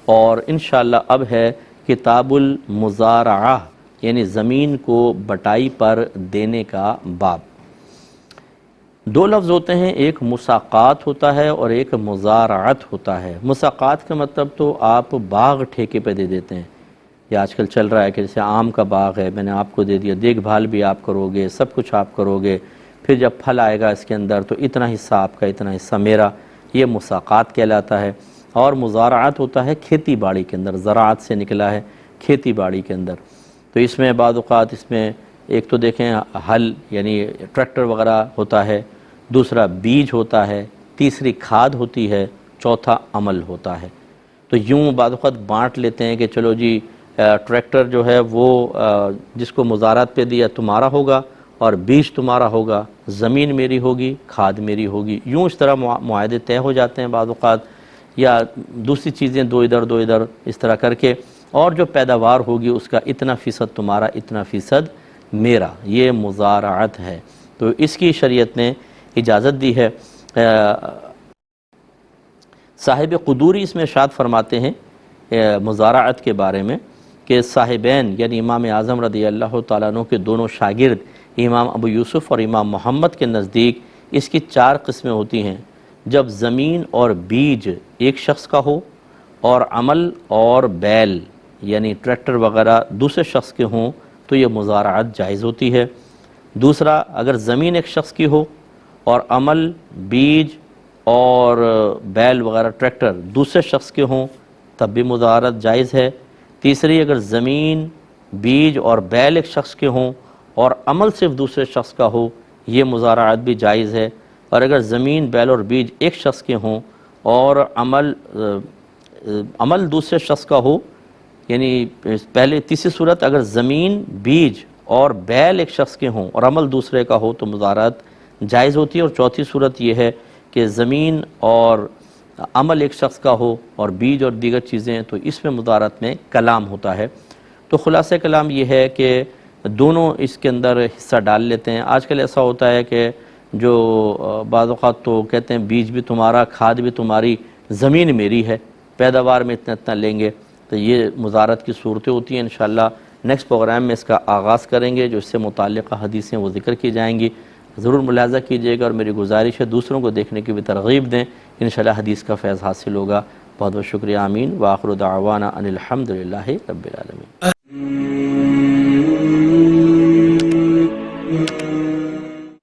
اور انشاءاللہ اب ہے کتاب المزارعہ، یعنی زمین کو بٹائی پر دینے کا باب۔ دو لفظ ہوتے ہیں، ایک مساقات ہوتا ہے اور ایک مزارعت ہوتا ہے۔ مساقات کا مطلب تو آپ باغ ٹھیکے پہ دے دیتے ہیں، یہ آج کل چل رہا ہے کہ جیسے آم کا باغ ہے، میں نے آپ کو دے دیا، دیکھ بھال بھی آپ کرو گے، سب کچھ آپ کرو گے، پھر جب پھل آئے گا اس کے اندر تو اتنا حصہ آپ کا، اتنا حصہ میرا، یہ مساقات کہلاتا ہے۔ اور مزارعت ہوتا ہے کھیتی باڑی کے اندر، زراعت سے نکلا ہے، کھیتی باڑی کے اندر۔ تو اس میں بعض اوقات اس میں ایک تو دیکھیں ہل یعنی ٹریکٹر وغیرہ ہوتا ہے، دوسرا بیج ہوتا ہے، تیسری کھاد ہوتی ہے، چوتھا عمل ہوتا ہے۔ تو یوں بعض اوقات بانٹ لیتے ہیں کہ چلو جی ٹریکٹر جو ہے وہ جس کو مزارعت پہ دیا تمہارا ہوگا اور بیج تمہارا ہوگا، زمین میری ہوگی، کھاد میری ہوگی، یوں اس طرح معاہدے طے ہو جاتے ہیں بعض اوقات، یا دوسری چیزیں دو ادھر اس طرح کر کے، اور جو پیداوار ہوگی اس کا اتنا فیصد تمہارا، اتنا فیصد میرا، یہ مزارعت ہے۔ تو اس کی شریعت نے اجازت دی ہے۔ صاحب قدوری اس میں ارشاد فرماتے ہیں مزارعت کے بارے میں کہ صاحبین یعنی امام اعظم رضی اللہ تعالیٰ عنہ کے دونوں شاگرد امام ابو یوسف اور امام محمد کے نزدیک اس کی 4 قسمیں ہوتی ہیں۔ جب زمین اور بیج ایک شخص کا ہو اور عمل اور بیل یعنی ٹریکٹر وغیرہ دوسرے شخص کے ہوں تو یہ مزارعت جائز ہوتی ہے۔ دوسرا، اگر زمین ایک شخص کی ہو اور عمل، بیج اور بیل وغیرہ ٹریکٹر دوسرے شخص کے ہوں تب بھی مزارعت جائز ہے۔ تیسری، اگر زمین، بیج اور بیل ایک شخص کے ہوں اور عمل صرف دوسرے شخص کا ہو یہ مزارعت بھی جائز ہے۔ اور اگر زمین، بیل اور بیج ایک شخص کے ہوں اور عمل دوسرے شخص کا ہو، یعنی پہلے تیسری صورت اگر زمین، بیج اور بیل ایک شخص کے ہوں اور عمل دوسرے کا ہو تو مزارعت جائز ہوتی ہے۔ اور چوتھی صورت یہ ہے کہ زمین اور عمل ایک شخص کا ہو اور بیج اور دیگر چیزیں، تو اس میں مزارعت میں کلام ہوتا ہے۔ تو خلاصہ کلام یہ ہے کہ دونوں اس کے اندر حصہ ڈال لیتے ہیں۔ آج کل ایسا ہوتا ہے کہ جو بعض اوقات تو کہتے ہیں بیج بھی تمہارا، کھاد بھی تمہاری، زمین میری ہے، پیداوار میں اتنا لیں گے، تو یہ مزارعت کی صورتیں ہوتی ہیں۔ انشاءاللہ نیکسٹ پروگرام میں اس کا آغاز کریں گے، جو اس سے متعلقہ حدیثیں وہ ذکر کی جائیں گی، ضرور ملاحظہ کیجیے گا، اور میری گزارش ہے دوسروں کو دیکھنے کی بھی ترغیب دیں، انشاءاللہ حدیث کا فیض حاصل ہوگا۔ بہت بہت شکریہ، آمین، وآخر دعوانا ان الحمد للہ رب العالمین۔